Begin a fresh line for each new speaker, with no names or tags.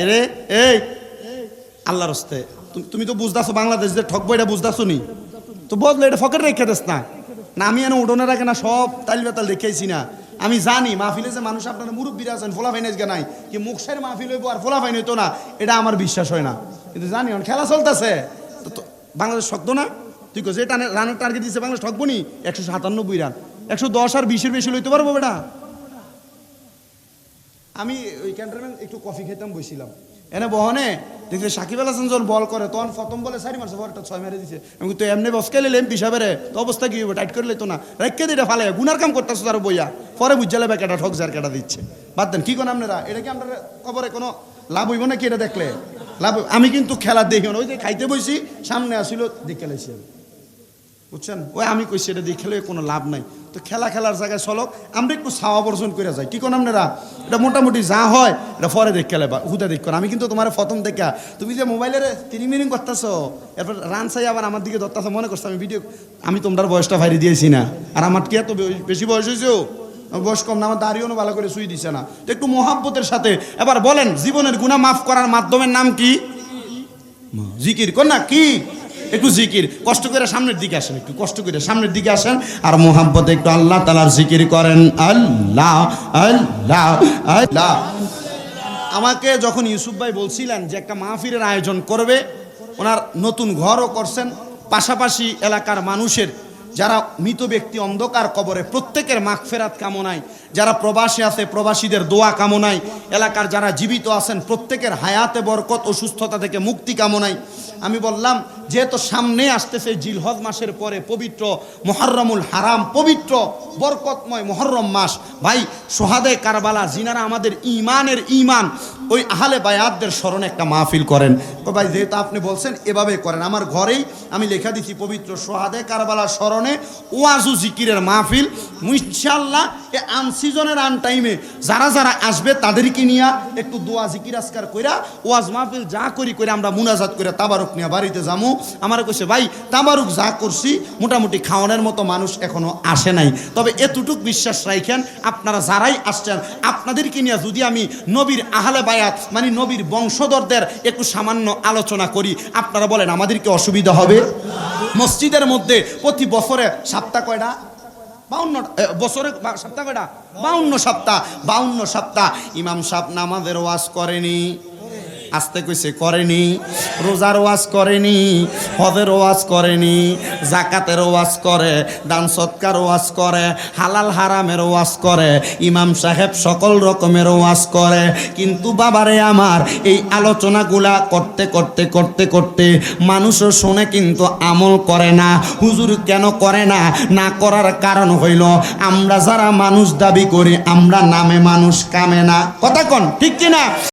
এরে এই আল্লাহর রাস্তে তুমি তো বুঝদাছো বাংলাদেশ যে ঠকবো এটা বুঝদাছো নি তো বদলে এটা ফকেট রেখে দেস না না আমি এনে উঠোনে রাখে না সব তাল বেতাল রেখেছি না আমি জানি মাহফিলে যে মানুষ আপনারা মুরব্বীরা আছেন ফোলা ফাইনাইজ গে নাই কি মুখের মাহফিল হইব আর ফোলা ফাইন হইতো না এটা আমার বিশ্বাস হয় না কিন্তু জানি খেলা চলতেছে তো বাংলাদেশ শক্ত না তুই কো যে রানের টার্গেট দিচ্ছে বাংলাদেশ ঠকবো নি 197 রান 110 আর 20-এর বেশি লইতে পারবো বেটা আমি ওই ক্যান্টনমেন্ট একটু কফি খেতাম বসছিলাম এনে বহনে দেখছি সাকিব আল হাসান যখন বল করে তখন প্রথম বলে 4 মারছে পরটা 6 মেরে দিছে আমি তো এমনি বসকে লেম পিসাবেরে তো অবস্থা কি হবে টাইট করে লইতো না রেখে দিটা ফালে গুনার কাম করতেছ তার বইয়া পরে বুঝালে বেকাটা ঠক যার কাটা দিচ্ছে বাদ দেন কি কোন আপনারা এটা কি আপনারা খবরে কোনো লাভ হইব না কি এটা দেখলে লাভ আমি কিন্তু খেলা দেখি না ওই যে খাইতে বসি সামনে আসিল দেখে লাইছি বুঝছেন ওই আমি কইছি এটা দিয়ে খেলে কোনো লাভ নাই তো খেলার জায়গায় চলক আমরা একটু ছাওয়া বর্জন করে যাই কি কোন আপনারা এটা মোটামুটি যা হয় এটা পরে দেখ খেলে বা হুদা দেখ আমি কিন্তু তোমার প্রথম দেখা তুমি যে মোবাইলের তিরিমিরিং করতেছো এরপর রান চাই আবার আমার দিকে ধরতেছো মনে করছো আমি ভিডিও আমি তোমার বয়সটা ভাইরে দিয়েছি না আর আমার কি এত বেশি বয়স হয়েছে বয়স কম না আমার দাঁড়িয়েও ভালো করে শুই দিছে না তো একটু মহাব্বতের সাথে এবার বলেন জীবনের গুনাহ মাফ করার মাধ্যমের নাম কি জিকির কর না কি একটু জিকির কষ্ট করে সামনের দিকে আসেন একটু কষ্ট করে সামনের দিকে আসেন আর মোহাব্বতে একটু আল্লাহ তাআলার জিকির করেন আল্লাহ আল্লাহ আল্লাহ আমাকে যখন ইউসুফ ভাই বলছিলেন যে একটা মাহফিলের আয়োজন করবে ওনার নতুন ঘরও করছেন পাশাপাশি এলাকার মানুষের যারা মৃত ব্যক্তি অন্ধকার কবরে প্রত্যেকের মাগফিরাত কামনায় যারা প্রবাসী আছে প্রবাসীদের দোয়া কামনায় এলাকার যারা জীবিত আছেন প্রত্যেকের হায়াতে বরকত ও সুস্থতা থেকে মুক্তি কামনায় আমি বললাম যেহেতু সামনে আসতেছে জিলহজ মাসের পরে পবিত্র মুহররমুল হারাম পবিত্র বরকতময় মুহররম মাস ভাই সোহাদে কারবালা যিনারা আমাদের ইমানের ইমান ওই আহলে বায়াতদের স্মরণে একটা মাহফিল করেন তো ভাই যেহেতু আপনি বলছেন এভাবে করেন আমার ঘরেই আমি লেখা দিছি পবিত্র সোহাদে কারবালার স্মরণে ওয়াজ ও জিকিরের মাহফিল ইনশাআল্লাহ এ আনসিজনের আন টাইমে যারা যারা আসবে তাদেরকে নিয়ে একটু দোয়া জিকির আজকার কইরা ওয়াজ মাহফিল যা করি করে আমরা মুনাজাত করে তাবারুক নিয়ে বাড়িতে যামু আমার কইছে ভাই তাবারুক যা করছি মোটামুটি খাওয়ানোর মতো মানুষ এখনো আসে নাই তবে এতটুক বিশ্বাস রাখেন আপনারা যারাই আসছেন আপনাদেরকে নিয়ে যদি আমি নবীর আহলে বায়াত মানে নবীর বংশধরদের একটু সামান্য আলোচনা করি আপনারা বলেন আমাদেরকে অসুবিধা হবে মসজিদের মধ্যে প্রতি বছরে সপ্তাহ কয়টা 52 বছরে সপ্তাহ কয়টা 52 সপ্তাহ ইমাম সাহেব নামাজের ওয়াজ করেনি আসতে কইছে করেনি রোজার ওয়াজ করেনি হজের ওয়াজ করেনি যাকাতের ওয়াজ করে দান সৎকার ওয়াজ করে হালাল হারামের ওয়াজ করে ইমাম সাহেব সকল রকমের ওয়াজ করে কিন্তু বাবারে আমার এই আলোচনাগুলা করতে মানুষও শুনে কিন্তু আমল করে না হুজুর কেন করে না না করার কারণ হইল আমরা যারা মানুষ দাবি করি আমরা নামে মানুষ কামে না কথা কোন ঠিক কিনা